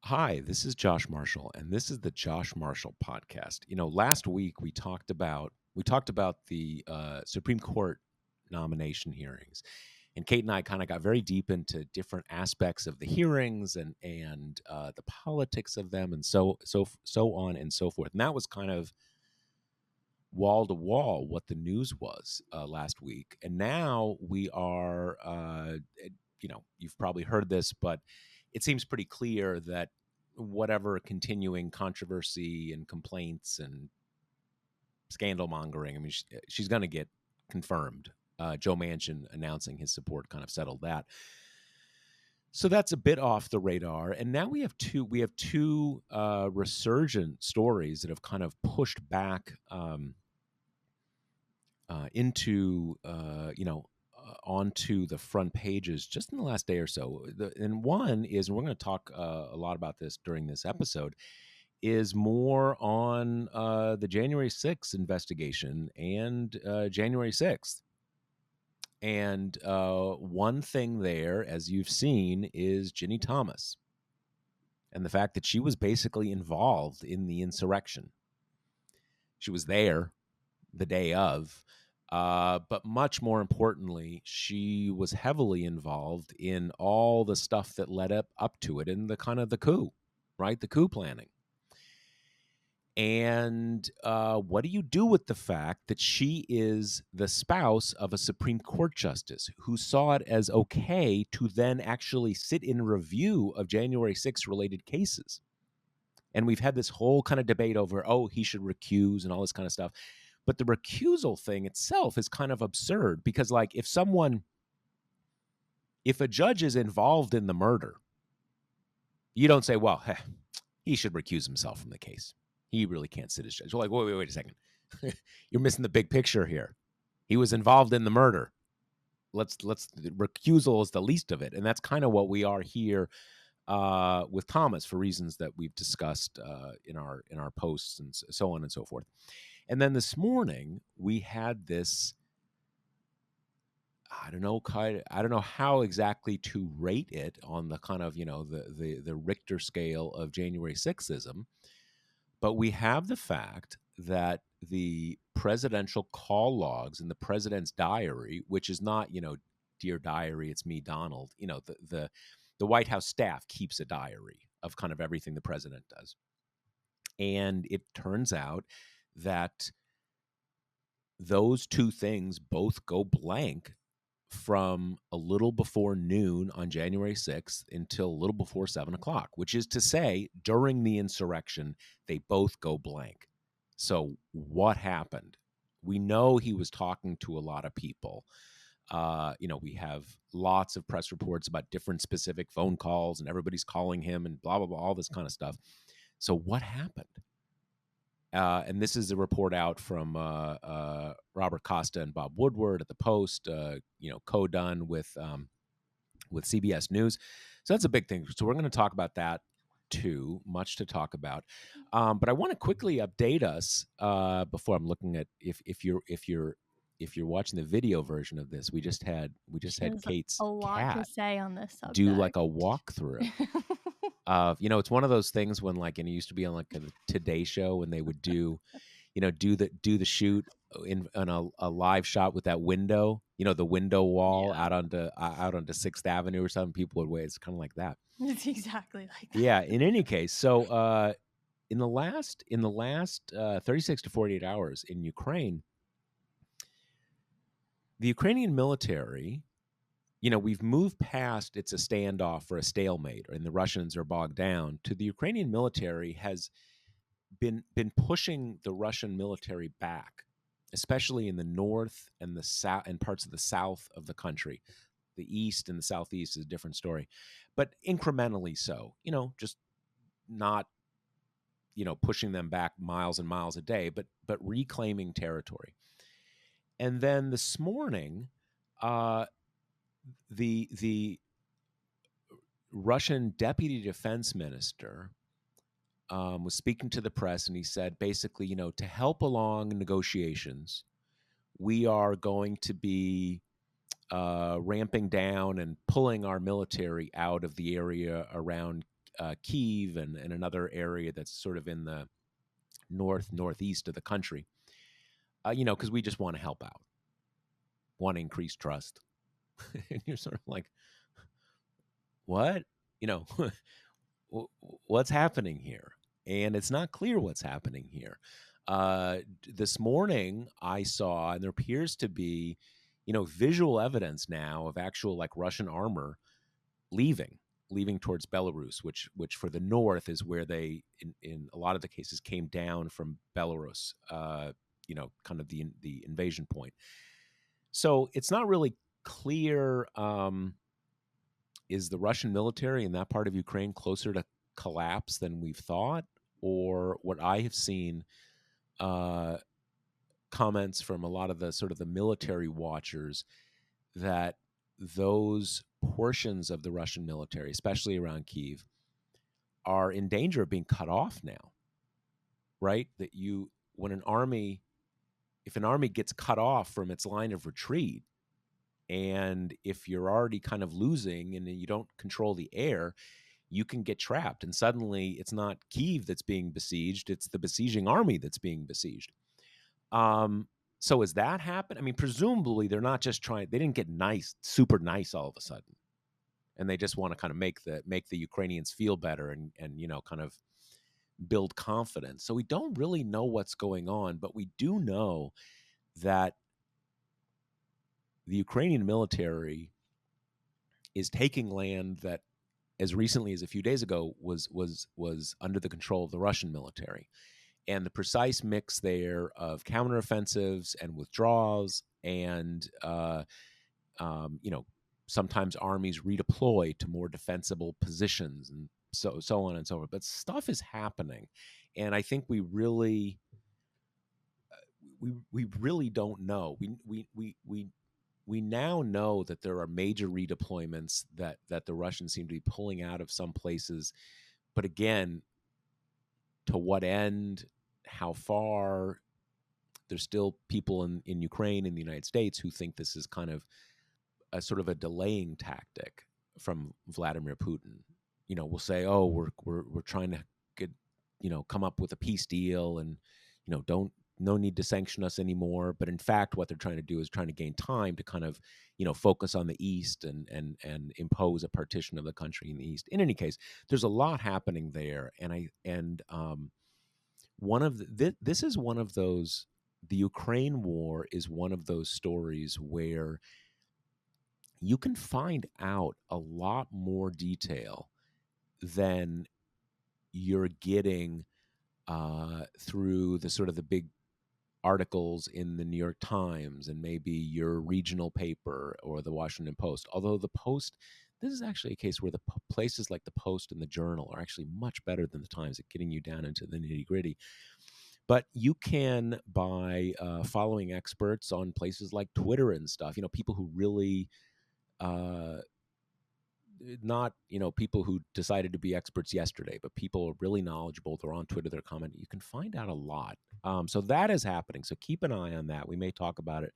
Hi, this is Josh Marshall, and this is the Josh Marshall podcast. Last week we talked about the Supreme Court nomination hearings, and Kate and I kind of got very deep into different aspects of the hearings and the politics of them, and so on and so forth. And that was kind of wall to wall what the news was last week. And now we are, you've probably heard this, but it seems pretty clear that whatever continuing controversy and complaints and scandal mongering, I mean, she's going to get confirmed. Joe Manchin announcing his support kind of settled that. So that's a bit off the radar. And now we have two resurgent stories that have kind of pushed back into onto the front pages just in the last day or so. And one is, and we're going to talk a lot about this during this episode, is more on the January 6th investigation and January 6th. And one thing there, as you've seen, is Ginny Thomas and the fact that she was basically involved in the insurrection. She was there the day of. But much more importantly, she was heavily involved in all the stuff that led up to it, and the kind of the coup, right? The coup planning. And what do you do with the fact that she is the spouse of a Supreme Court justice who saw it as okay to then actually sit in review of January 6th related cases? And we've had this whole kind of debate over, he should recuse and all this kind of stuff. But the recusal thing itself is kind of absurd because, like, if a judge is involved in the murder, you don't say, well, he should recuse himself from the case. He really can't sit as judge. You're like, wait a second. You're missing the big picture here. He was involved in the murder. Recusal is the least of it. And that's kind of what we are here with Thomas for reasons that we've discussed in our posts and so on and so forth. And then this morning we had this, I don't know how exactly to rate it on the kind of, the Richter scale of January 6thism, but we have the fact that the presidential call logs in the president's diary, which is not, dear diary, it's me, Donald, the White House staff keeps a diary of kind of everything the president does. And it turns out that those two things both go blank from a little before noon on January 6th until a little before 7 o'clock, which is to say, during the insurrection, they both go blank. So what happened? We know he was talking to a lot of people. We have lots of press reports about different specific phone calls and everybody's calling him and blah, blah, blah, all this kind of stuff. So what happened? And this is a report out from Robert Costa and Bob Woodward at the Post, co-done with CBS News. So that's a big thing. So we're going to talk about that too. Much to talk about, but I want to quickly update us before I'm looking at if you're watching the video version of this. We just had Kate's a lot cat to say on this subject. do like a walkthrough. It's one of those things when, like, and it used to be on like a Today Show when they would do the shoot on a live shot with that window, the window wall out onto 6th Avenue or something. People would wait. It's kind of like that. It's exactly like that. Yeah. In any case, so in the last 36 to 48 hours in Ukraine, the Ukrainian military, we've moved past it's a standoff or a stalemate, and the Russians are bogged down, to the Ukrainian military has been pushing the Russian military back, especially in the north and the south and parts of the south of the country. The east and the southeast is a different story, but incrementally so, just not, pushing them back miles and miles a day, but reclaiming territory. And then this morning, the Russian deputy defense minister was speaking to the press, and he said basically, to help along negotiations, we are going to be ramping down and pulling our military out of the area around Kyiv and another area that's sort of in the northeast of the country. Because we just want to help out, want to increase trust, and you're sort of like, what? You know, what's happening here? And it's not clear what's happening here. This morning, I saw, and there appears to be, visual evidence now of actual like Russian armor leaving towards Belarus, which for the north is where they, in a lot of the cases, came down from Belarus. Kind of the invasion point. So it's not really clear. Is the Russian military in that part of Ukraine closer to collapse than we've thought? Or what I have seen comments from a lot of the sort of the military watchers that those portions of the Russian military, especially around Kyiv, are in danger of being cut off now, right? That if an army gets cut off from its line of retreat, and if you're already kind of losing and you don't control the air, you can get trapped. And suddenly it's not Kyiv that's being besieged, it's the besieging army that's being besieged. So has that happened? I mean, presumably they're not just they didn't get super nice all of a sudden. And they just want to kind of make the Ukrainians feel better and kind of build confidence. So we don't really know what's going on, but we do know that the Ukrainian military is taking land that, as recently as a few days ago, was under the control of the Russian military, and the precise mix there of counteroffensives and withdrawals, and sometimes armies redeploy to more defensible positions, and so on and so forth. But stuff is happening, and I think we really don't know. We now know that there are major redeployments that the Russians seem to be pulling out of some places. But again, to what end, how far? There's still people in Ukraine and the United States who think this is kind of a sort of a delaying tactic from Vladimir Putin. We'll say, oh, we're trying to get, come up with a peace deal, and, no need to sanction us anymore. But in fact, what they're trying to do is trying to gain time to kind of, focus on the East and impose a partition of the country in the East. In any case, there's a lot happening there. And this is one of those, the Ukraine war is one of those stories where you can find out a lot more detail than you're getting through the sort of the big articles in the New York Times and maybe your regional paper or the Washington Post. Although the Post, this is actually a case where the places like the Post and the Journal are actually much better than the Times at getting you down into the nitty gritty. But you can, by following experts on places like Twitter and stuff, people who really not people who decided to be experts yesterday, but people are really knowledgeable. They're on Twitter, they're commenting. You can find out a lot. So that is happening. So keep an eye on that. We may talk about it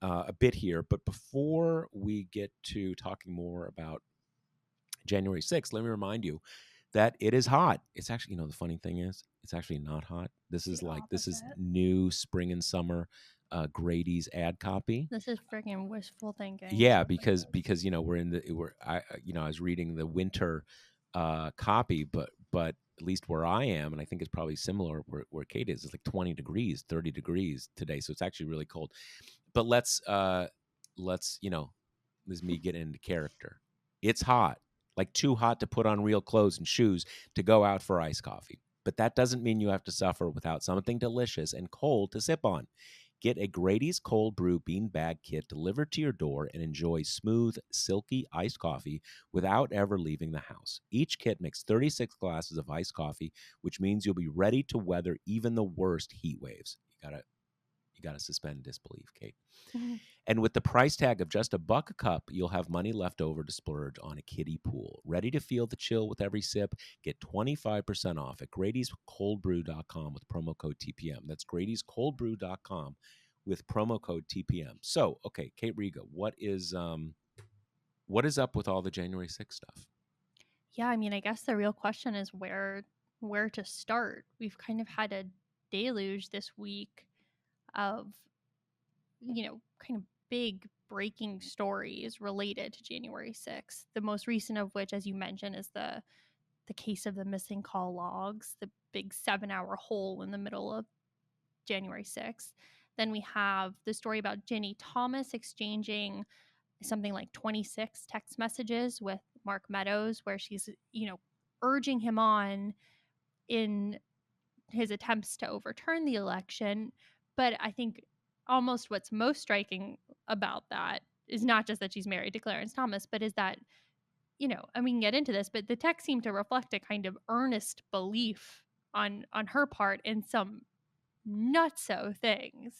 a bit here. But before we get to talking more about January 6th, let me remind you that it is hot. It's actually, the funny thing is, it's actually not hot. This is new spring and summer Grady's ad copy. This is freaking wishful thinking. Yeah, because I was reading the winter copy, but at least where I am, and I think it's probably similar where Kate is, it's like 20 degrees, 30 degrees today, so it's actually really cold. But let's this is me getting into character. It's hot, like too hot to put on real clothes and shoes to go out for iced coffee. But that doesn't mean you have to suffer without something delicious and cold to sip on. Get a Grady's Cold Brew Bean Bag Kit delivered to your door and enjoy smooth, silky iced coffee without ever leaving the house. Each kit makes 36 glasses of iced coffee, which means you'll be ready to weather even the worst heat waves. You gotta suspend disbelief, Kate. Mm-hmm. And with the price tag of just $1 a cup, you'll have money left over to splurge on a kiddie pool. Ready to feel the chill with every sip? Get 25% off at Grady'sColdBrew.com with promo code TPM. That's Grady'sColdBrew.com with promo code TPM. So, okay, Kate Riga, what is up with all the January 6th stuff? Yeah, I mean, I guess the real question is where to start. We've kind of had a deluge this week of, kind of big breaking stories related to January 6th. The most recent of which, as you mentioned, is the case of the missing call logs, the big 7-hour hole in the middle of January 6th. Then we have the story about Ginny Thomas exchanging something like 26 text messages with Mark Meadows, where she's, urging him on in his attempts to overturn the election. But I think almost what's most striking about that is not just that she's married to Clarence Thomas, but is that, and we can get into this, but the text seemed to reflect a kind of earnest belief on her part in some nutso things,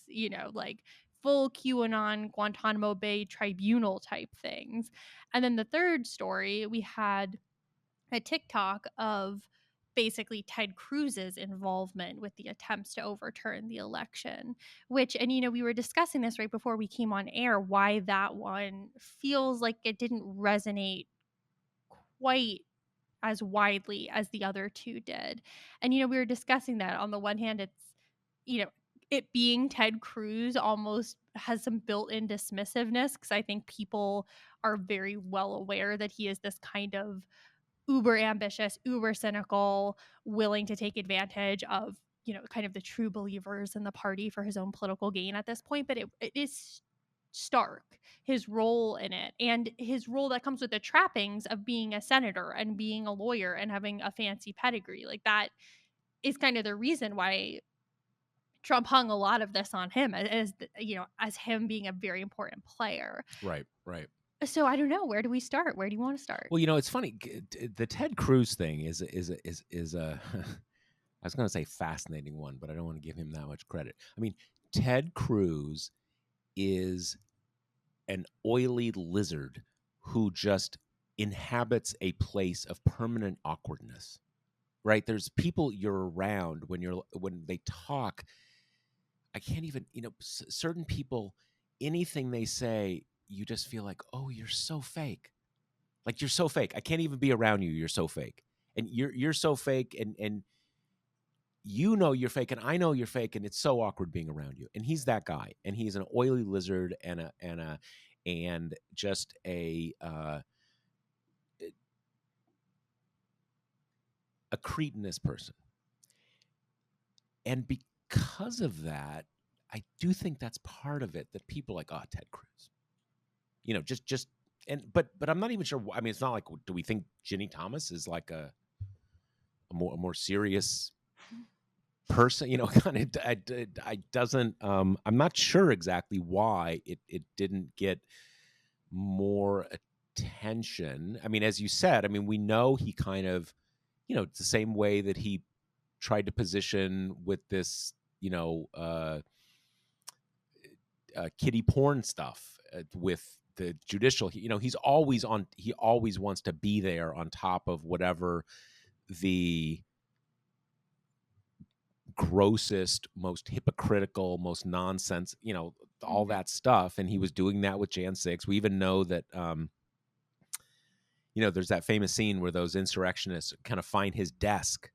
like full QAnon Guantanamo Bay tribunal type things. And then the third story, we had a TikTok of basically Ted Cruz's involvement with the attempts to overturn the election, which, and we were discussing this right before we came on air, why that one feels like it didn't resonate quite as widely as the other two did. And, we were discussing that. On the one hand, it's, you know, it being Ted Cruz almost has some built in dismissiveness, because I think people are very well aware that he is this kind of uber ambitious, uber cynical, willing to take advantage of, kind of the true believers in the party for his own political gain at this point. But it is stark, his role in it, and his role that comes with the trappings of being a senator and being a lawyer and having a fancy pedigree. Like, that is kind of the reason why Trump hung a lot of this on him, as him being a very important player. Right, right. So I don't know, where do we start? Where do you want to start? Well, it's funny. The Ted Cruz thing is a I was going to say fascinating one, but I don't want to give him that much credit. I mean, Ted Cruz is an oily lizard who just inhabits a place of permanent awkwardness. Right? There's people you're around when they talk. I can't even, certain people, anything they say, you just feel like, oh, you're so fake. Like, you're so fake. I can't even be around you. You're so fake, and you're so fake, and you're fake, and I know you're fake, and it's so awkward being around you. And he's that guy, and he's an oily lizard and just a cretinous person. And because of that, I do think that's part of it, that people are like, oh, Ted Cruz, just but I'm not even sure. I mean, it's not like, do we think Ginny Thomas is like a more serious person? Kind of. I doesn't. I'm not sure exactly why it didn't get more attention. I mean, as you said, I mean, we know he kind of, it's the same way that he tried to position with this, kiddie porn stuff with the judicial. He's always on. He always wants to be there on top of whatever the grossest, most hypocritical, most nonsense, all that stuff. And he was doing that with Jan 6. We even know that, there's that famous scene where those insurrectionists kind of find his desk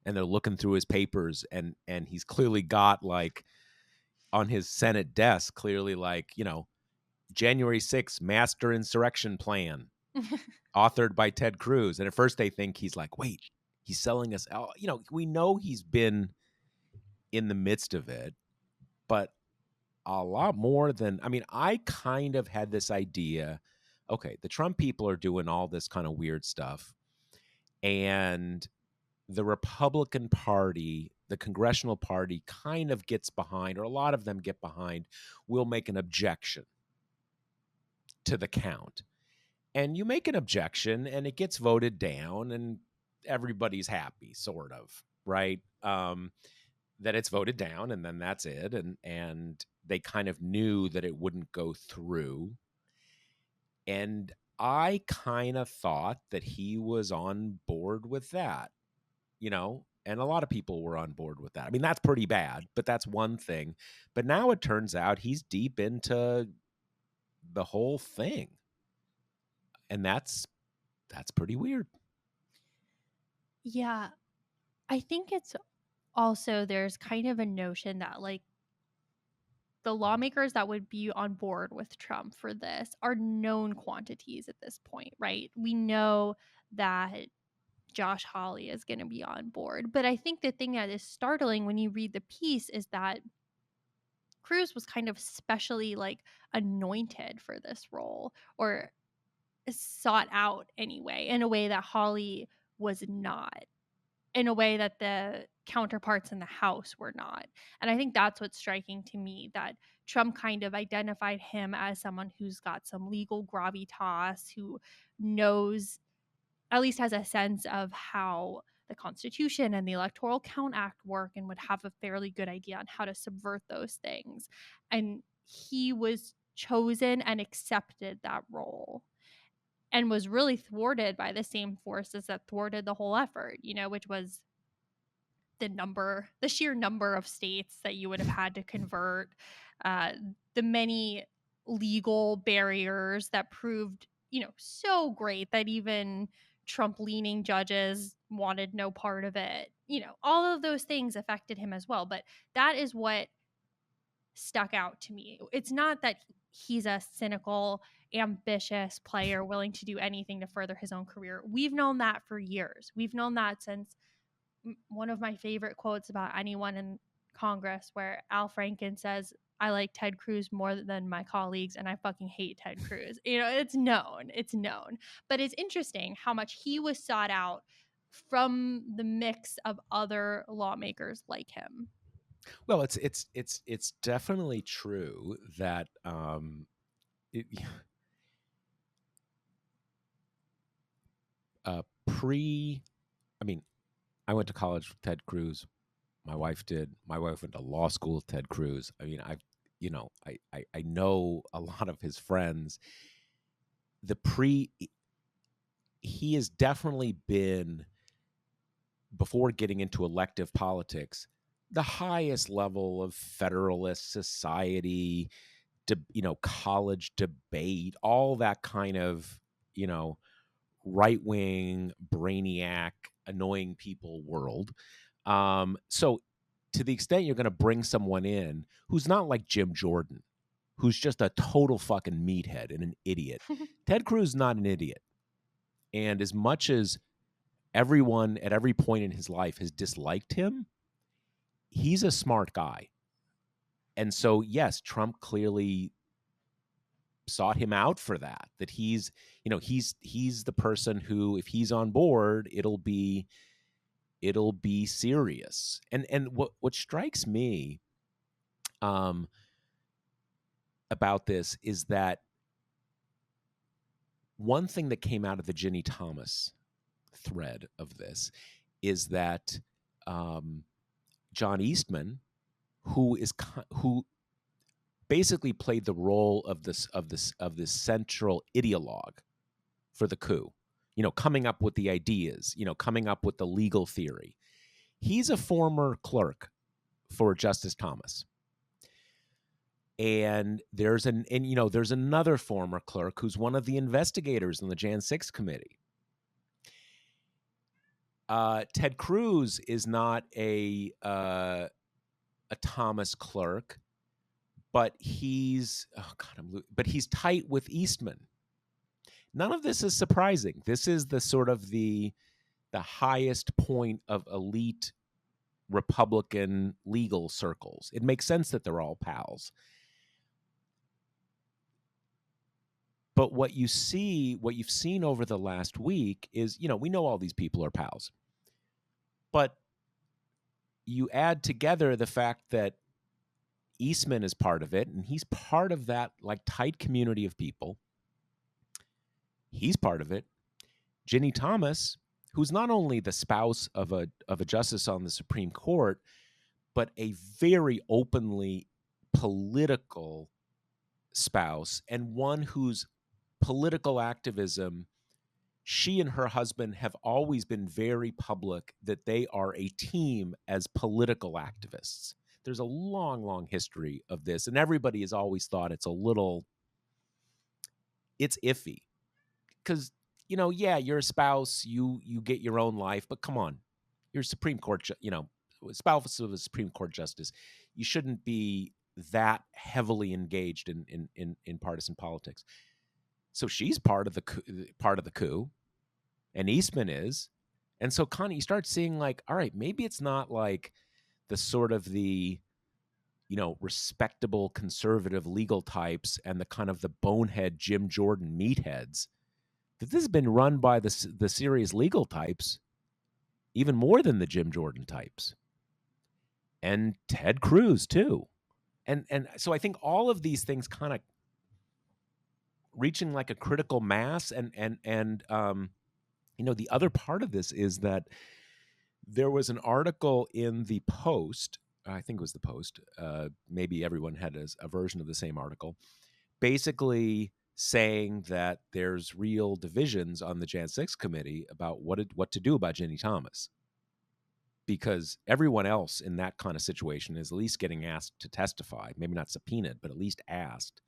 and they're looking through his papers, and he's clearly got, like, on his Senate desk, clearly, like, January 6th master insurrection plan authored by Ted Cruz. And at first they think he's like, wait, he's selling us out. We know he's been in the midst of it, but a lot more than, I mean, I kind of had this idea, okay, the Trump people are doing all this kind of weird stuff, and the Republican Party, the congressional party, kind of gets behind, or a lot of them get behind, will make an objection to the count. And you make an objection and it gets voted down and everybody's happy, sort of, right? That it's voted down, and then that's it. And they kind of knew that it wouldn't go through. And I kind of thought that he was on board with that, and a lot of people were on board with that. I mean, that's pretty bad, but that's one thing. But now it turns out he's deep into the whole thing. And that's pretty weird. Yeah, I think it's also there's kind of a notion that like the lawmakers that would be on board with Trump for this are known quantities at this point, right? We know that Josh Hawley is going to be on board. But I think the thing that is startling when you read the piece is that Cruz was kind of specially like anointed for this role or sought out anyway in a way that Hawley was not, in a way that the counterparts in the House were not. And I think that's what's striking to me, that Trump kind of identified him as someone who's got some legal gravitas, who knows, at least has a sense of how the Constitution and the Electoral Count Act work and would have a fairly good idea on how to subvert those things. And he was chosen and accepted that role and was really thwarted by the same forces that thwarted the whole effort, which was the sheer number of states that you would have had to convert, uh, the many legal barriers that proved, so great that even Trump leaning judges wanted no part of it. All of those things affected him as well. But that is what stuck out to me. It's not that he's a cynical, ambitious player willing to do anything to further his own career. We've known that for years. We've known that since one of my favorite quotes about anyone in Congress, where Al Franken says, "I like Ted Cruz more than my colleagues and I fucking hate Ted Cruz." It's known. It's known. But it's interesting how much he was sought out from the mix of other lawmakers like him. Well, it's definitely true that it, pre. I mean, I went to college with Ted Cruz. My wife did. My wife went to law school with Ted Cruz. I mean, I know a lot of his friends. The pre, he has definitely been, before getting into elective politics, the highest level of Federalist Society, college debate, all that kind of, right wing, brainiac, annoying people world. So, to the extent you're going to bring someone in who's not like Jim Jordan, who's just a total fucking meathead and an idiot, Ted Cruz is not an idiot. And as much as everyone at every point in his life has disliked him, he's a smart guy. And so, yes, Trump clearly sought him out for that. That he's the person who, if he's on board, it'll be serious. And what strikes me about this is that one thing that came out of the Ginny Thomas thread of this is that John Eastman, who basically played the role of this central ideologue for the coup, coming up with the ideas, coming up with the legal theory. He's a former clerk for Justice Thomas. And there's another former clerk who's one of the investigators in the Jan 6 committee. Ted Cruz is not a Thomas clerk, but he's tight with Eastman. None of this is surprising. This is the sort of the highest point of elite Republican legal circles. It makes sense that they're all pals. But what you've seen over the last week is, we know all these people are pals. But you add together the fact that Eastman is part of it, and he's part of that like tight community of people. He's part of it. Ginny Thomas, who's not only the spouse of a justice on the Supreme Court, but a very openly political spouse, and one whose political activism, she and her husband have always been very public that they are a team as political activists. There's a long, long history of this, and everybody has always thought it's iffy because, yeah, you're a spouse, you get your own life, but come on, you're a Supreme Court, spouse of a Supreme Court justice. You shouldn't be that heavily engaged in partisan politics. So she's part of the coup, and Eastman is, and so kind of you start seeing like, all right, maybe it's not like the sort of the respectable conservative legal types and the kind of the bonehead Jim Jordan meatheads. That this has been run by the serious legal types, even more than the Jim Jordan types, and Ted Cruz too. And so I think all of these things kind of reaching like a critical mass, and the other part of this is that there was an article in the Post. I think it was the Post. Maybe everyone had a version of the same article, basically saying that there's real divisions on the Jan 6 committee about what to do about Ginny Thomas, because everyone else in that kind of situation is at least getting asked to testify, maybe not subpoenaed, but at least asked.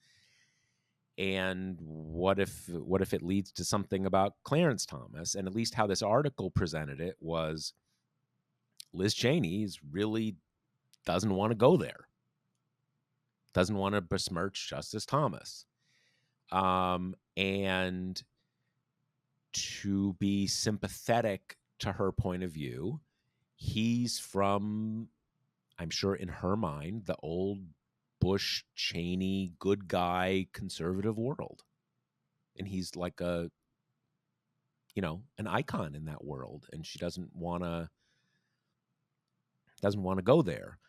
And what if it leads to something about Clarence Thomas? And at least how this article presented it was Liz Cheney really doesn't want to go there, doesn't want to besmirch Justice Thomas. And to be sympathetic to her point of view, he's from, I'm sure in her mind, the old Bush, Cheney, good guy, conservative world. And he's like an icon in that world. And she doesn't want to go there.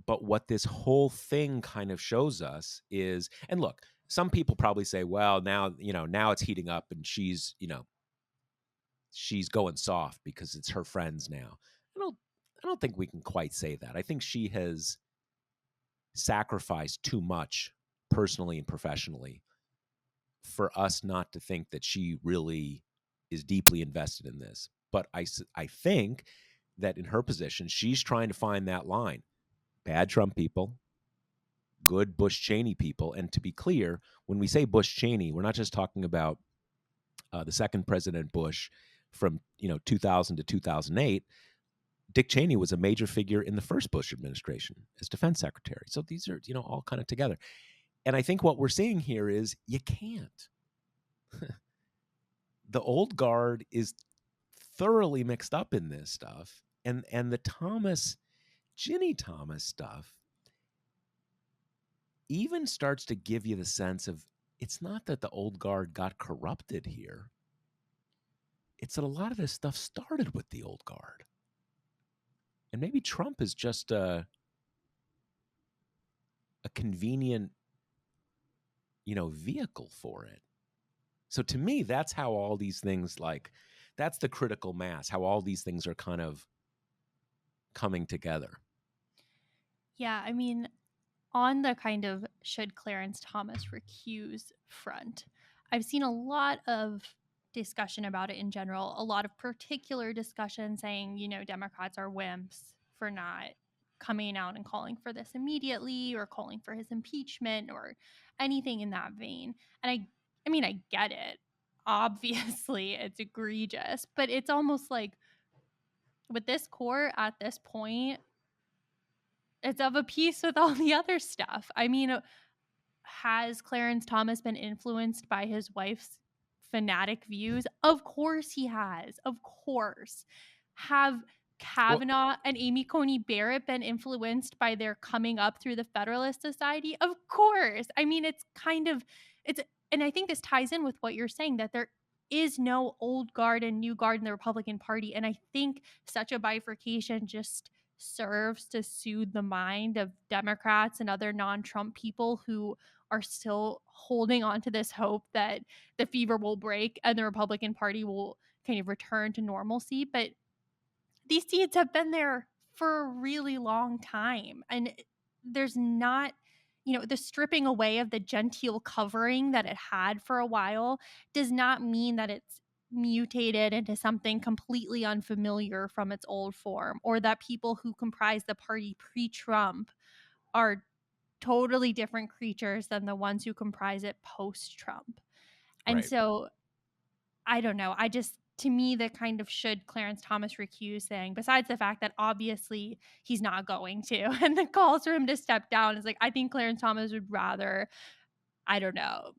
But what this whole thing kind of shows us is, and look, some people probably say, well, now it's heating up and she's going soft because it's her friends now. I don't think we can quite say that. I think she has sacrificed too much personally and professionally for us not to think that she really is deeply invested in this. But I think that in her position, she's trying to find that line. Bad Trump people, good Bush Cheney people. And to be clear, when we say Bush Cheney, we're not just talking about the second President Bush from 2000 to 2008. Dick Cheney was a major figure in the first Bush administration as defense secretary. So these are all kind of together. And I think what we're seeing here is you can't. The old guard is thoroughly mixed up in this stuff, and the Ginny Thomas stuff even starts to give you the sense of, it's not that the old guard got corrupted here. It's that a lot of this stuff started with the old guard. And maybe Trump is just a convenient, vehicle for it. So to me, that's how all these things, that's the critical mass, how all these things are kind of coming together. Yeah, I mean, on the kind of should Clarence Thomas recuse front, I've seen a lot of discussion about it in general, a lot of particular discussion saying, Democrats are wimps for not coming out and calling for this immediately or calling for his impeachment or anything in that vein. And I mean, I get it. Obviously, it's egregious, but it's almost like with this court at this point, it's of a piece with all the other stuff. I mean, has Clarence Thomas been influenced by his wife's fanatic views? Of course he has. Of course. Have Kavanaugh and Amy Coney Barrett been influenced by their coming up through the Federalist Society? Of course. I mean, and I think this ties in with what you're saying, that there is no old guard and new guard in the Republican Party. And I think such a bifurcation just serves to soothe the mind of Democrats and other non-Trump people who are still holding on to this hope that the fever will break and the Republican Party will kind of return to normalcy. But these seeds have been there for a really long time. And there's not, the stripping away of the genteel covering that it had for a while does not mean that it's mutated into something completely unfamiliar from its old form, or that people who comprise the party pre-Trump are totally different creatures than the ones who comprise it post-Trump. And Right. so I don't know. I just, to me, the kind of should Clarence Thomas recuse thing, besides the fact that obviously he's not going to, and the calls for him to step down is like, I think Clarence Thomas would rather, I don't know,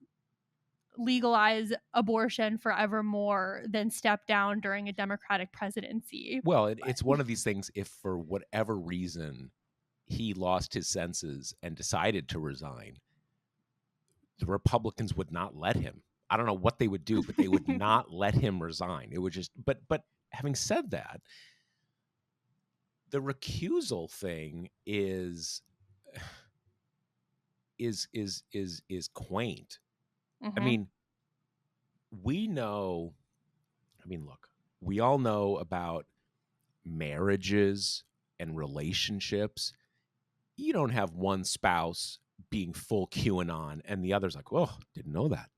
legalize abortion forevermore than step down during a Democratic presidency. Well, But it's one of these things. If for whatever reason he lost his senses and decided to resign, the Republicans would not let him. I don't know what they would do, but they would not let him resign. It would just. But having said that, the recusal thing is quaint. I Mhm. mean, we know. I mean, look, we all know about marriages and relationships. You don't have one spouse being full QAnon and the other's like, oh, didn't know that.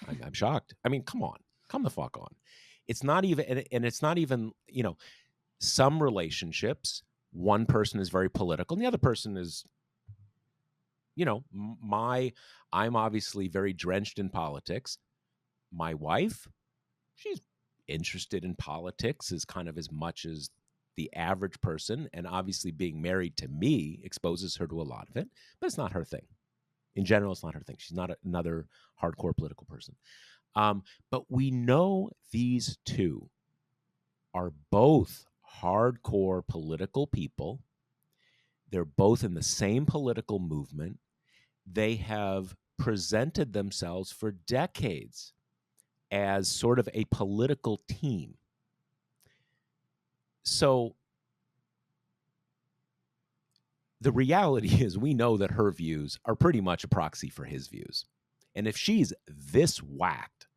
I'm shocked. I mean, come the fuck on. It's not even, and it's not even, some relationships, one person is very political and the other person is, I'm obviously very drenched in politics. My wife, she's interested in politics as kind of as much as the average person. And obviously, being married to me exposes her to a lot of it, but it's not her thing. In general, it's not her thing. She's not another hardcore political person. But we know these two are both hardcore political people. They're both in the same political movement. They have presented themselves for decades as sort of a political team. So the reality is we know that her views are pretty much a proxy for his views. And if she's this whacked,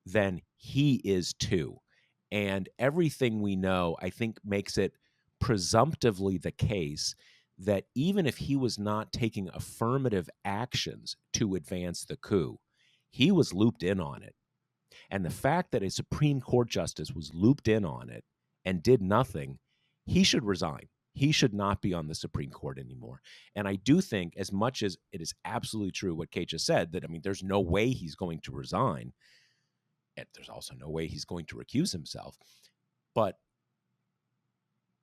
then he is too. And everything we know, I think, makes it presumptively the case that even if he was not taking affirmative actions to advance the coup, he was looped in on it. And the fact that a Supreme Court justice was looped in on it and did nothing, he should resign. He should not be on the Supreme Court anymore. And I do think, as much as it is absolutely true what Kate just said, that, I mean, there's no way he's going to resign. And there's also no way he's going to recuse himself. But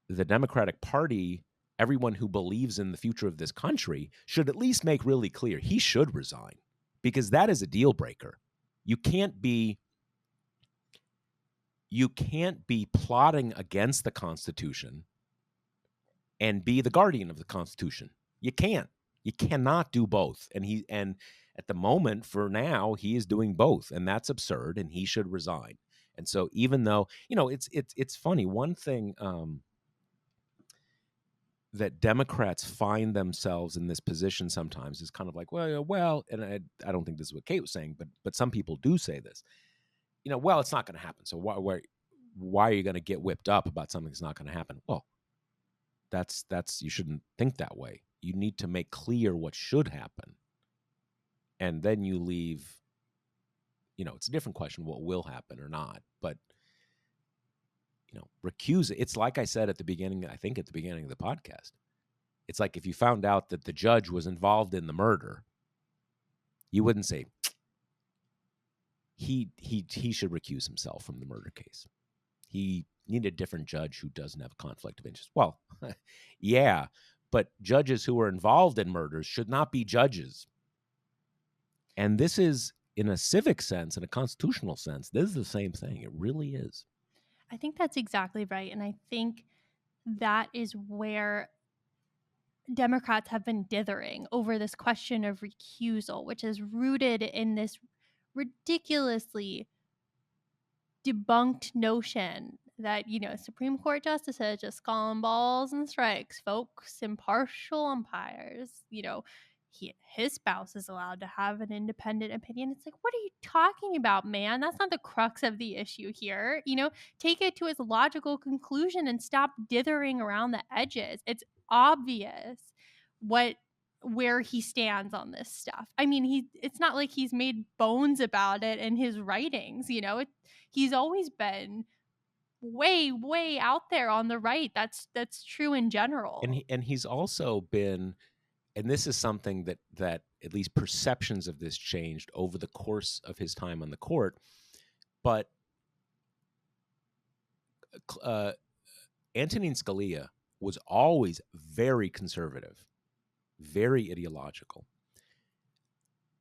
the Democratic Party, everyone who believes in the future of this country, should at least make really clear he should resign, because that is a deal breaker. You can't be plotting against the Constitution and be the guardian of the Constitution. You can't. You cannot do both. And at the moment, for now, he is doing both, and that's absurd. And he should resign. And so, even though it's funny, one thing that Democrats find themselves in this position sometimes is kind of like, well, and I don't think this is what Kate was saying, but some people do say this. Well, it's not going to happen. So why are you going to get whipped up about something that's not going to happen? Well, that's you shouldn't think that way. You need to make clear what should happen, and then you leave. It's a different question what will happen or not, but recuse. It's like I said at the beginning. I think at the beginning of the podcast, it's like if you found out that the judge was involved in the murder, you wouldn't say he should recuse himself from the murder case. He need a different judge who doesn't have a conflict of interest. Well, yeah, but judges who are involved in murders should not be judges. And this is, in a civic sense, in a constitutional sense, this is the same thing. It really is. I think that's exactly right. And I think that is where Democrats have been dithering over this question of recusal, which is rooted in this ridiculously debunked notion that, Supreme Court justices just calling balls and strikes, folks, impartial umpires, his spouse is allowed to have an independent opinion. It's like, what are you talking about, man? That's not the crux of the issue here. Take it to its logical conclusion and stop dithering around the edges. It's obvious where he stands on this stuff. I mean, it's not like he's made bones about it in his writings, he's always been way out there on the right. That's true in general. And he's also been, and this is something that at least perceptions of this changed over the course of his time on the court. But Antonin Scalia was always very conservative, very ideological.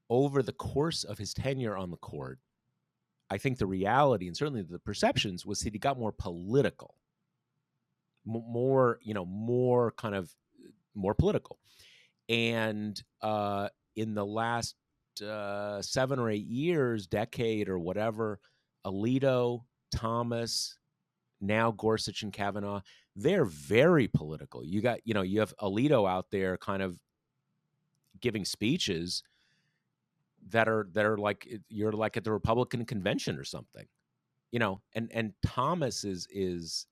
Over the course of his tenure on the court, I think the reality and certainly the perceptions was that he got more political, more political. And in the last 7 or 8 years, decade or whatever, Alito, Thomas, now Gorsuch and Kavanaugh, they're very political. You have Alito out there kind of giving speeches that are like you're like at the Republican convention or something, and Thomas is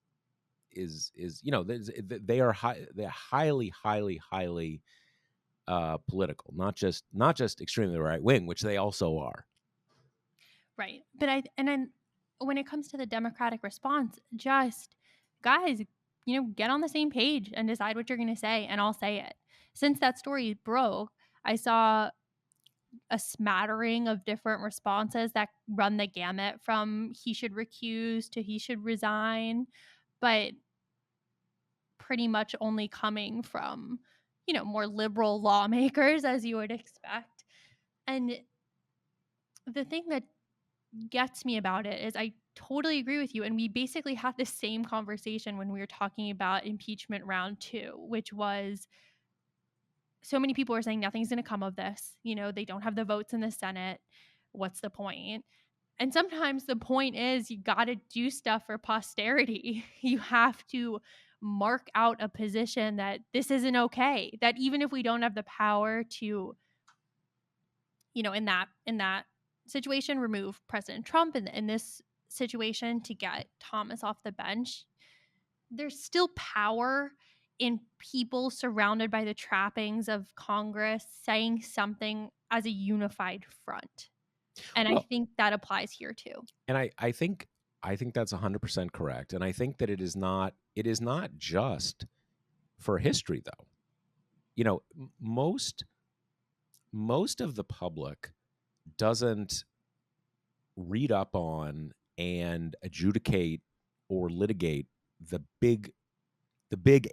they're highly political, not just extremely right wing, which they also are. Right. But when it comes to the Democratic response, just guys, get on the same page and decide what you're going to say, and I'll say it. Since that story broke, I saw a smattering of different responses that run the gamut from he should recuse to he should resign, but pretty much only coming from, more liberal lawmakers, as you would expect. And the thing that gets me about it is I totally agree with you. And we basically had the same conversation when we were talking about impeachment round 2, which was so many people are saying nothing's going to come of this. They don't have the votes in the Senate. What's the point? And sometimes the point is you got to do stuff for posterity. You have to mark out a position that this isn't okay, that even if we don't have the power to, in that situation, remove President Trump, and in this situation to get Thomas off the bench, there's still power in people surrounded by the trappings of Congress saying something as a unified front. And I think that applies here too. And I think that's 100% correct. And I think that it is not just for history, though. Most of the public doesn't read up on and adjudicate or litigate the big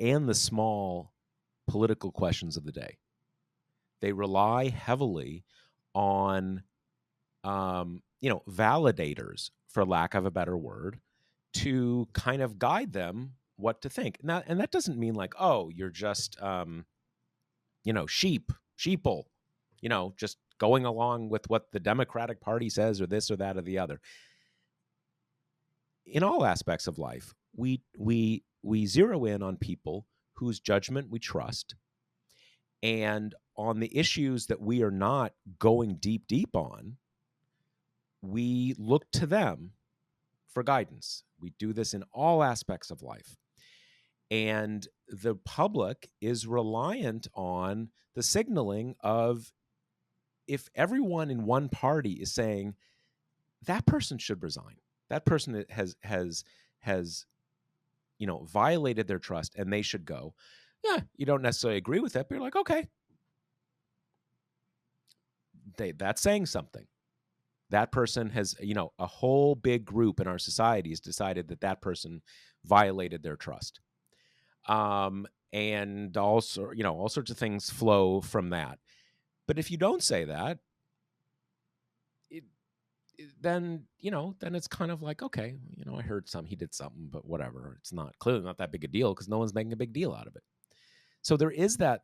and the small political questions of the day. They rely heavily on validators, for lack of a better word, to kind of guide them what to think. Now, and that doesn't mean like, oh, you're just sheeple, just going along with what the Democratic Party says or this or that or the other. In all aspects of life, we zero in on people whose judgment we trust, and on the issues that we are not going deep on, we look to them for guidance. We do this in all aspects of life. And the public is reliant on the signaling of, if everyone in one party is saying that person should resign, that person has violated their trust and they should go. Yeah, you don't necessarily agree with it, but you're like, okay, that's saying something. That person has, a whole big group in our society has decided that person violated their trust. And also, all sorts of things flow from that. But if you don't say that, then it's kind of like, okay, I heard he did something, but whatever. It's clearly not that big a deal because no one's making a big deal out of it. So there is that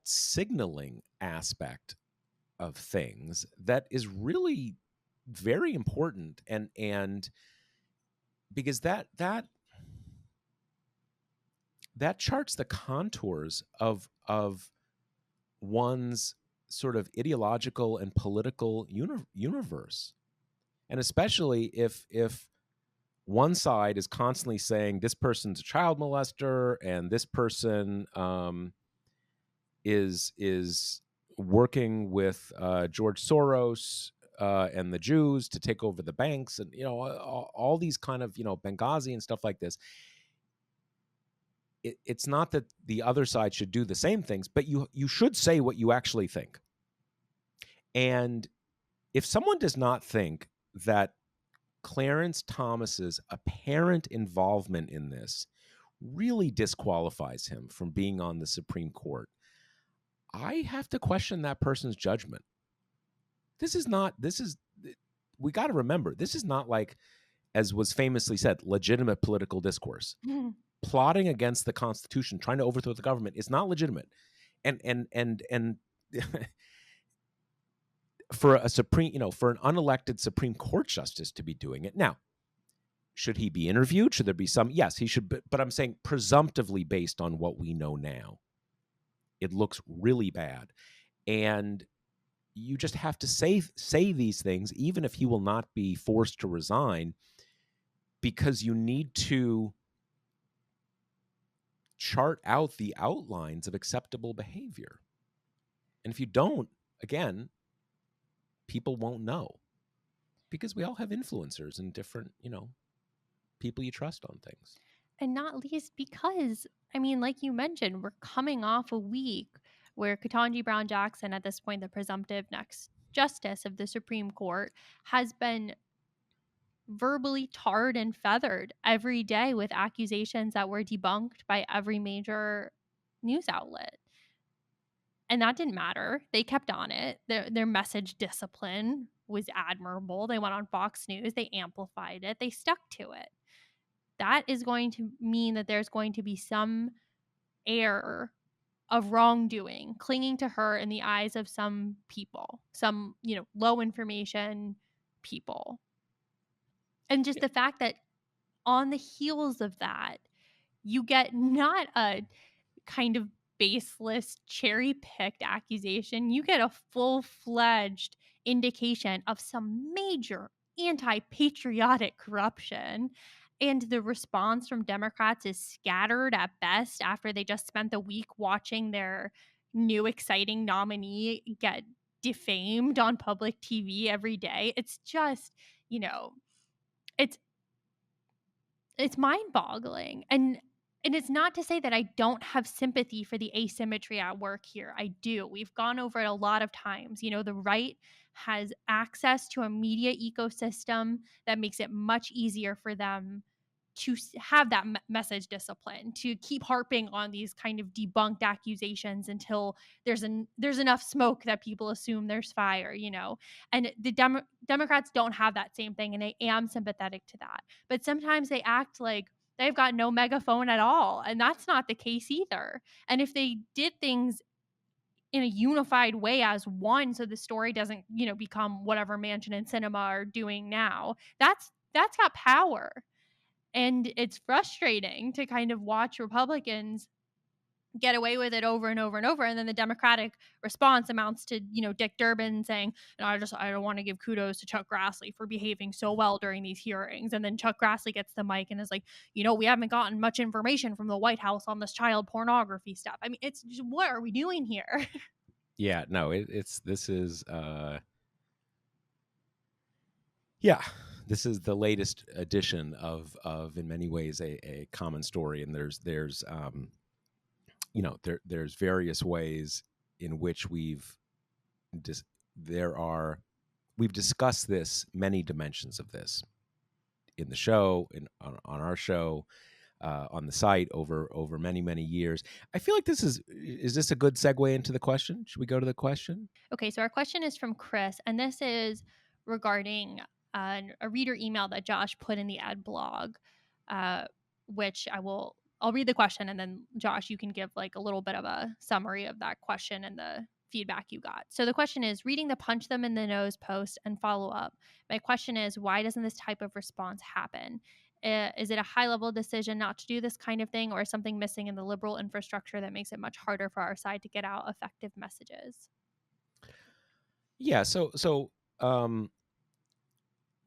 signaling aspect of things that is really very important, and because that charts the contours of one's sort of ideological and political universe. And especially if one side is constantly saying this person's a child molester and this person is working with George Soros and the Jews to take over the banks, and all these kind of Benghazi and stuff like this. it's not that the other side should do the same things, but you should say what you actually think. And if someone does not think that Clarence Thomas's apparent involvement in this really disqualifies him from being on the Supreme Court, I have to question that person's judgment. We got to remember, this is not like, as was famously said, legitimate political discourse. Plotting against the Constitution, trying to overthrow the government is not legitimate. And for a for an unelected Supreme Court justice to be doing it. Now, should he be interviewed? Should there be some? Yes, he should. But I'm saying presumptively based on what we know now, it looks really bad. And you just have to say these things, even if he will not be forced to resign, because you need to chart out the outlines of acceptable behavior. And if you don't, again, people won't know, because we all have influencers and different, people you trust on things. And not least because, I mean, like you mentioned, we're coming off a week where Ketanji Brown Jackson, at this point the presumptive next justice of the Supreme Court, has been verbally tarred and feathered every day with accusations that were debunked by every major news outlet. And that didn't matter. They kept on it. Their message discipline was admirable. They went on Fox News. They amplified it. They stuck to it. That is going to mean that there's going to be some air of wrongdoing clinging to her in the eyes of some people, some, low information people. And just the fact that on the heels of that, you get not a kind of baseless, cherry-picked accusation. You get a full-fledged indication of some major anti-patriotic corruption. And the response from Democrats is scattered at best after they just spent the week watching their new exciting nominee get defamed on public TV every day. It's just, it's mind-boggling. And it's not to say that I don't have sympathy for the asymmetry at work here. I do. We've gone over it a lot of times. The right has access to a media ecosystem that makes it much easier for them to have that message discipline, to keep harping on these kind of debunked accusations until there's enough smoke that people assume there's fire, And the Democrats don't have that same thing, and I am sympathetic to that. But sometimes they act like they've got no megaphone at all, and that's not the case either. And if they did things in a unified way as one, so the story doesn't, become whatever Manchin and Cinema are doing now, that's got power. And it's frustrating to kind of watch Republicans get away with it over and over and over. And then the Democratic response amounts to, Dick Durbin saying, I don't want to give kudos to Chuck Grassley for behaving so well during these hearings. And then Chuck Grassley gets the mic and is like, we haven't gotten much information from the White House on this child pornography stuff. I mean, it's just, what are we doing here? Yeah, no, this is the latest edition of in many ways a common story, and there's there's various ways in which we've discussed this, many dimensions of this in the show, on our show, on the site over many years. I feel like is this a good segue into the question? Should we go to the question? Okay, so our question is from Chris, and this is regarding a reader email that Josh put in the ad blog, which I'll read the question, and then Josh, you can give like a little bit of a summary of that question and the feedback you got. So the question is, reading the punch them in the nose post and follow up. My question is, why doesn't this type of response happen? Is it a high-level decision not to do this kind of thing, or is something missing in the liberal infrastructure that makes it much harder for our side to get out effective messages? Yeah, so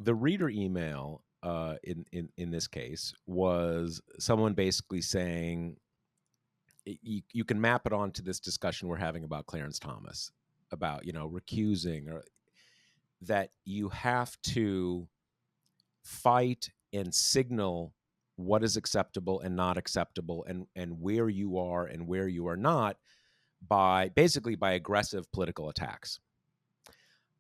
the reader email in this case was someone basically saying, you can map it onto this discussion we're having about Clarence Thomas, about recusing, or that you have to fight and signal what is acceptable and not acceptable, and where you are and where you are not, by basically by aggressive political attacks.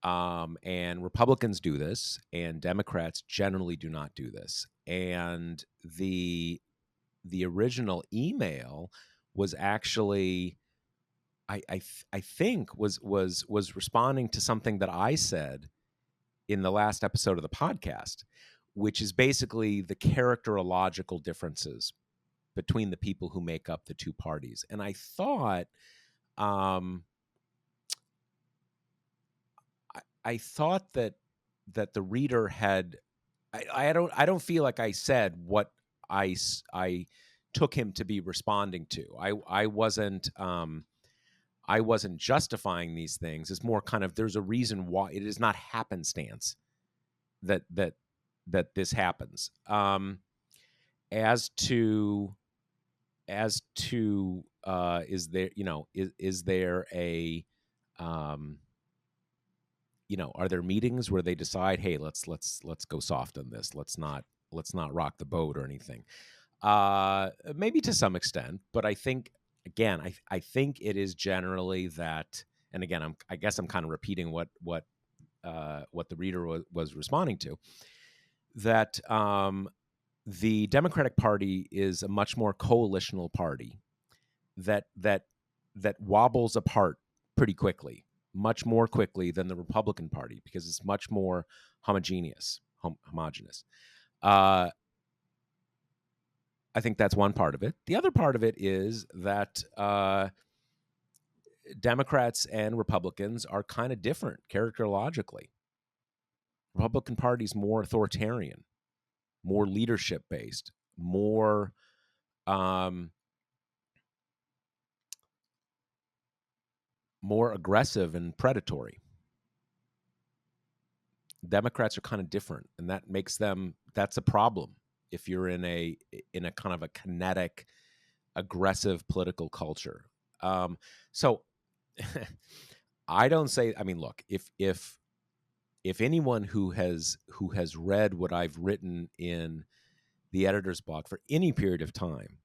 And Republicans do this, and Democrats generally do not do this. And the original email was actually, I think was responding to something that I said in the last episode of the podcast, which is basically the characterological differences between the people who make up the two parties. And I thought, um, I thought that the reader had, I don't feel like I said what I took him to be responding to. I wasn't justifying these things. It's more kind of, there's a reason why it is not happenstance that this happens. As to is there, is there a, um are there meetings where they decide, hey, let's go soft on this, let's not rock the boat or anything? Maybe to some extent, but I think, again, I think it is generally that, and again, I guess I'm kind of repeating what the reader was responding to, that the Democratic Party is a much more coalitional party that wobbles apart pretty quickly, much more quickly than the Republican Party, because it's much more homogeneous. Uh, I think that's one part of it. The other part of it is that Democrats and Republicans are kind of different characterologically. Republican Party's more authoritarian, more leadership based, more um, more aggressive and predatory. Democrats are kind of different, and that's a problem if you're in a kind of a kinetic, aggressive political culture. So I don't say. I mean, look, if anyone who has read what I've written in the editor's blog for any period of time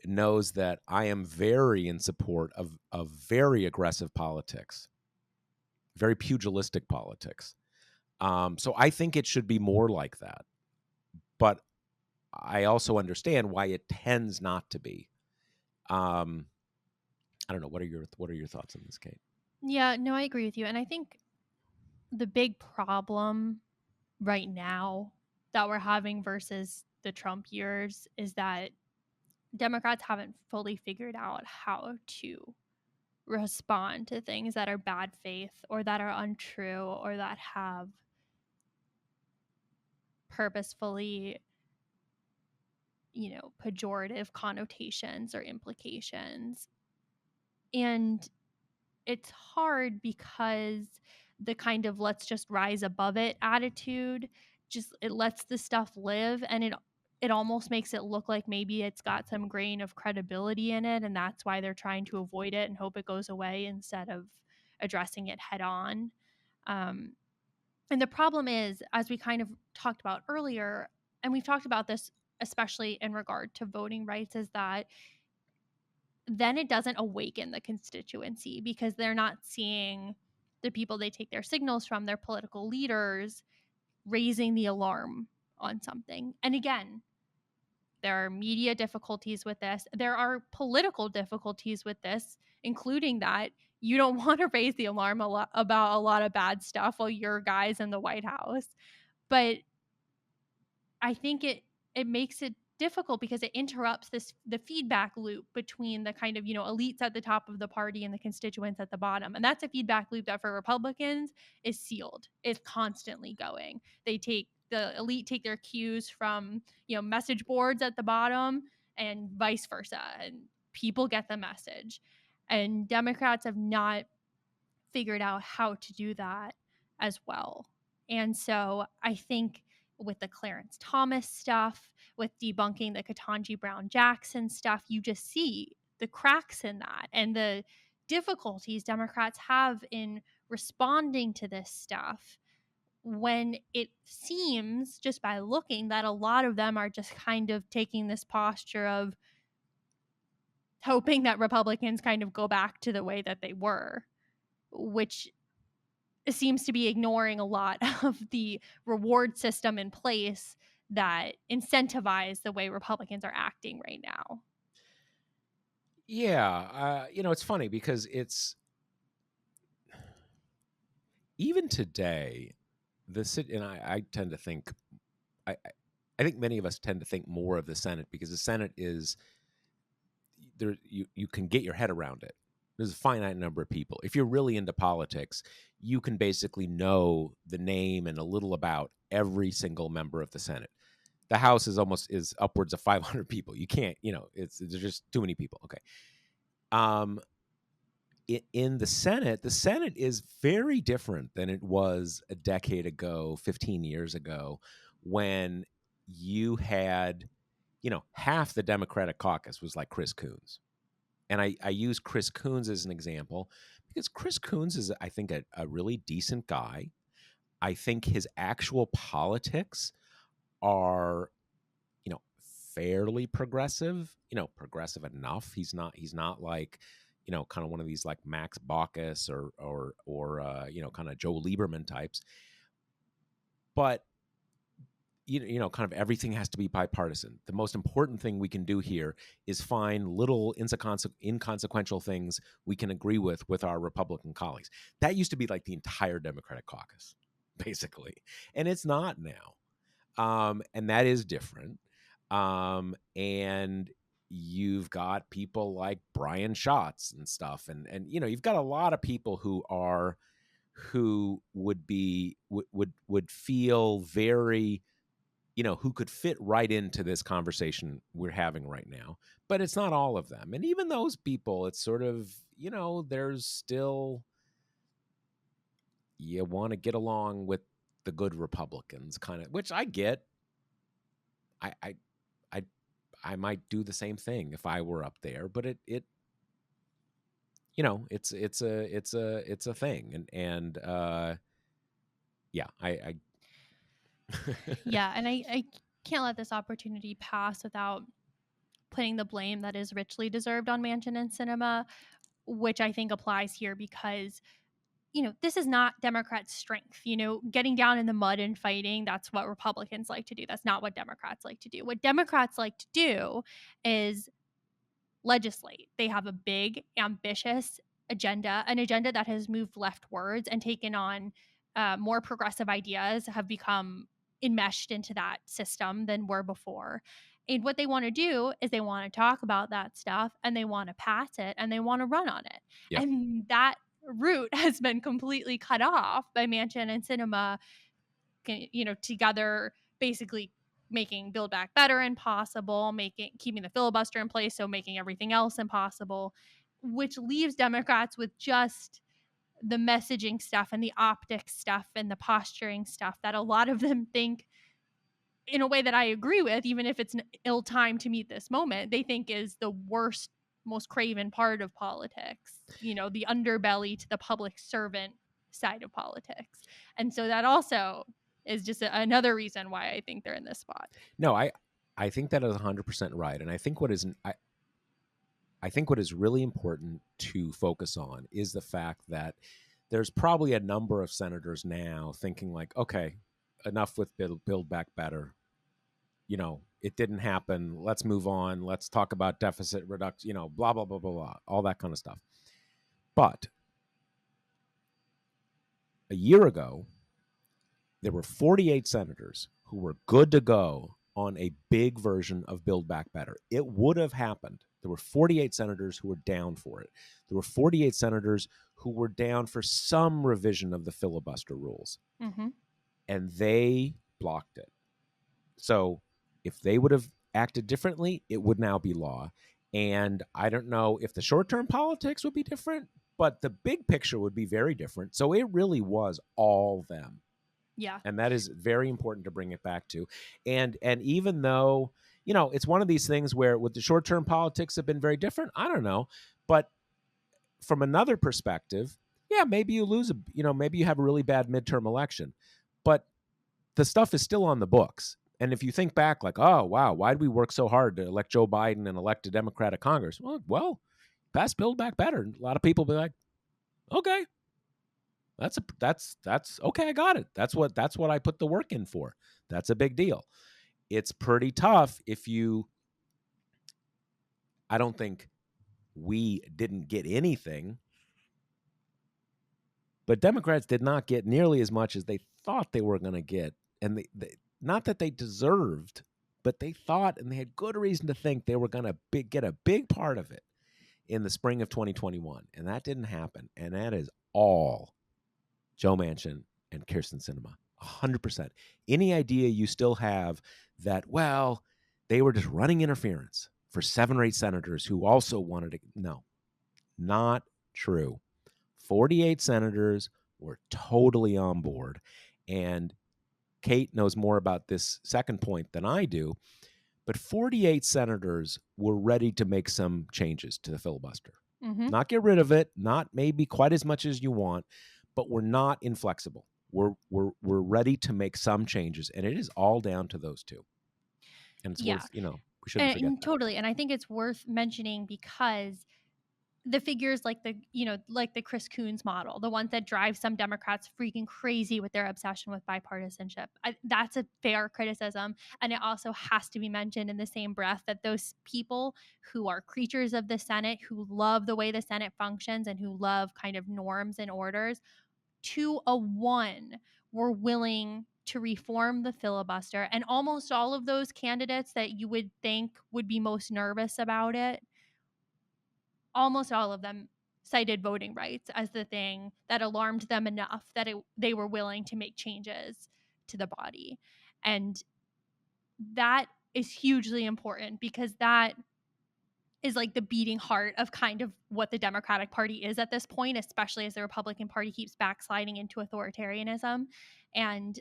knows that I am very in support of very aggressive politics, very pugilistic politics. So I think it should be more like that. But I also understand why it tends not to be. I don't know. What are your thoughts on this, Kate? Yeah, no, I agree with you. And I think the big problem right now that we're having versus the Trump years is that Democrats haven't fully figured out how to respond to things that are bad faith or that are untrue or that have purposefully, pejorative connotations or implications. And it's hard because the kind of let's just rise above it attitude, just it lets the stuff live, and it almost makes it look like maybe it's got some grain of credibility in it, and that's why they're trying to avoid it and hope it goes away instead of addressing it head on. And the problem is, as we kind of talked about earlier, and we've talked about this especially in regard to voting rights, is that then it doesn't awaken the constituency because they're not seeing the people they take their signals from, their political leaders, raising the alarm on something. And again, there are media difficulties with this. There are political difficulties with this, including that you don't want to raise the alarm about a lot of bad stuff while you're guys in the White House. But I think it makes it difficult because it interrupts the feedback loop between the kind of, elites at the top of the party and the constituents at the bottom. And that's a feedback loop that for Republicans is sealed. It's constantly going. The elite take their cues from, message boards at the bottom and vice versa. And people get the message. And Democrats have not figured out how to do that as well. And so I think with the Clarence Thomas stuff, with debunking the Ketanji Brown Jackson stuff, you just see the cracks in that and the difficulties Democrats have in responding to this stuff when it seems, just by looking, that a lot of them are just kind of taking this posture of hoping that Republicans kind of go back to the way that they were, which seems to be ignoring a lot of the reward system in place that incentivize the way Republicans are acting right now. Yeah, it's funny because it's even today, the city, and I tend to think, I think many of us tend to think more of the Senate because the Senate is there. You can get your head around it. There's a finite number of people. If you're really into politics, you can basically know the name and a little about every single member of the Senate. The House is upwards of 500 people. You can't, there's just too many people. Okay. Um, in the Senate is very different than it was a decade ago, 15 years ago, when you had, half the Democratic caucus was like Chris Coons. And I use Chris Coons as an example because Chris Coons is, I think, a really decent guy. I think his actual politics are, you know, fairly progressive, progressive enough. He's not like, kind of one of these like Max Baucus or kind of Joe Lieberman types. But kind of everything has to be bipartisan. The most important thing we can do here is find little inconsequential things we can agree with our Republican colleagues. That used to be like the entire Democratic caucus, basically, and it's not now. And that is different. And you've got people like Brian Schatz and stuff, and you've got a lot of people who would feel very, who could fit right into this conversation we're having right now. But it's not all of them. And even those people, it's sort of, there's still, you want to get along with the good Republicans kind of, which I get. I might do the same thing if I were up there, but it's a thing. And yeah, I Yeah, and I can't let this opportunity pass without putting the blame that is richly deserved on Manchin and Sinema, which I think applies here because, this is not Democrats' strength. Getting down in the mud and fighting, that's what Republicans like to do. That's not what Democrats like to do. What Democrats like to do is legislate. They have a big, ambitious agenda, an agenda that has moved leftwards and taken on more progressive ideas, have become enmeshed into that system than were before. And what they want to do is they want to talk about that stuff and they want to pass it and they want to run on it. yeah. And that route has been completely cut off by Manchin and Sinema, together basically making Build Back Better impossible, keeping the filibuster in place, so making everything else impossible, which leaves Democrats with just the messaging stuff and the optics stuff and the posturing stuff that a lot of them think, in a way that I agree with, even if it's an ill time to meet this moment, they think is the worst, most craven part of politics, the underbelly to the public servant side of politics. And so that also is just another reason why I think they're in this spot. No, I think that is 100% right. And I think I think what is really important to focus on is the fact that there's probably a number of senators now thinking like, okay, enough with Build Back Better. It didn't happen. Let's move on. Let's talk about deficit reduction, blah, blah, blah, blah, blah, all that kind of stuff. But a year ago, there were 48 senators who were good to go on a big version of Build Back Better. It would have happened. There were 48 senators who were down for it. There were 48 senators who were down for some revision of the filibuster rules. Mm-hmm. And they blocked it. So if they would have acted differently, it would now be law. And I don't know if the short-term politics would be different, but the big picture would be very different. So it really was all them. Yeah. And that is very important to bring it back to. And even though, it's one of these things where with the short-term politics have been very different, I don't know. But from another perspective, yeah, maybe you lose maybe you have a really bad midterm election. But the stuff is still on the books. And if you think back, like, oh, wow, why did we work so hard to elect Joe Biden and elect a Democratic Congress? Well, pass Build Back Better. And a lot of people be like, okay, that's okay. I got it. That's what I put the work in for. That's a big deal. It's pretty tough I don't think we didn't get anything, but Democrats did not get nearly as much as they thought they were going to get. And they, not that they deserved, but they thought, and they had good reason to think, they were going to get a big part of it in the spring of 2021. And that didn't happen. And that is all Joe Manchin and Kyrsten Sinema. 100%. Any idea you still have that, well, they were just running interference for 7 or 8 senators who also wanted to? No, not true. 48 senators were totally on board. And Kate knows more about this second point than I do, but 48 senators were ready to make some changes to the filibuster. Mm-hmm. Not get rid of it, not maybe quite as much as you want, but we're not inflexible. We're ready to make some changes, and it is all down to those two. And it's worth, we shouldn't forget that. Totally. And I think it's worth mentioning because the figures like the Chris Coons model, the ones that drive some Democrats freaking crazy with their obsession with bipartisanship, that's a fair criticism. And it also has to be mentioned in the same breath that those people who are creatures of the Senate, who love the way the Senate functions and who love kind of norms and orders, 2-1 were willing to reform the filibuster. And almost all of those candidates that you would think would be most nervous about it, almost all of them cited voting rights as the thing that alarmed them enough that they were willing to make changes to the body. And that is hugely important because that is like the beating heart of kind of what the Democratic Party is at this point, especially as the Republican Party keeps backsliding into authoritarianism. And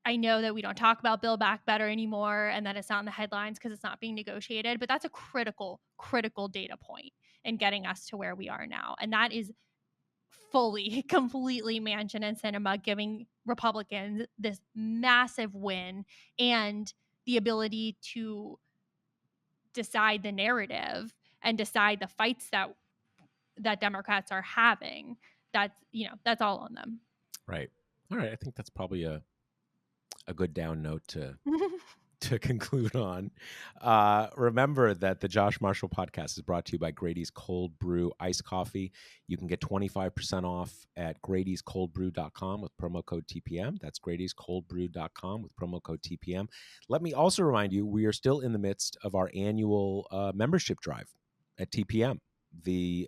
I know that we don't talk about Build Back Better anymore and that it's not in the headlines because it's not being negotiated, but that's a critical data point in getting us to where we are now. And that is fully, completely Manchin and Sinema giving Republicans this massive win and the ability to decide the narrative and decide the fights that Democrats are having. That's all on them. Right. All right. I think that's probably a good down note to conclude on. Remember that the Josh Marshall podcast is brought to you by Grady's Cold Brew Iced Coffee. You can get 25% off at Grady'sColdBrew.com with promo code TPM. That's Grady'sColdBrew.com with promo code TPM. Let me also remind you, we are still in the midst of our annual membership drive at TPM, the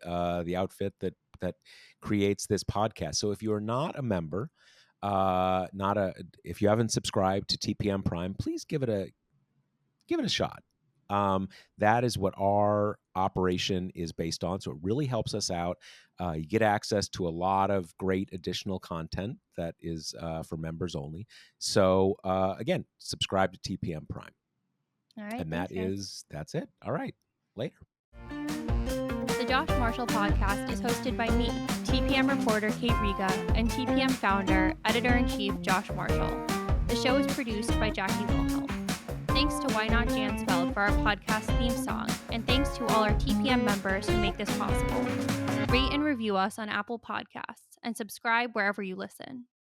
outfit that creates this podcast. So if you are not a member, if you haven't subscribed to TPM Prime, please give it a shot. That is what our operation is based on. So it really helps us out. You get access to a lot of great additional content that is for members only. So again, subscribe to TPM Prime. All right. And that's it. All right. Later. The Josh Marshall podcast is hosted by me, TPM reporter Kate Riga, and TPM founder, editor-in-chief Josh Marshall. The show is produced by Jackie Wilhelm. Thanks to Why Not Jansfeld for our podcast theme song, and thanks to all our TPM members who make this possible. Rate and review us on Apple Podcasts, and subscribe wherever you listen.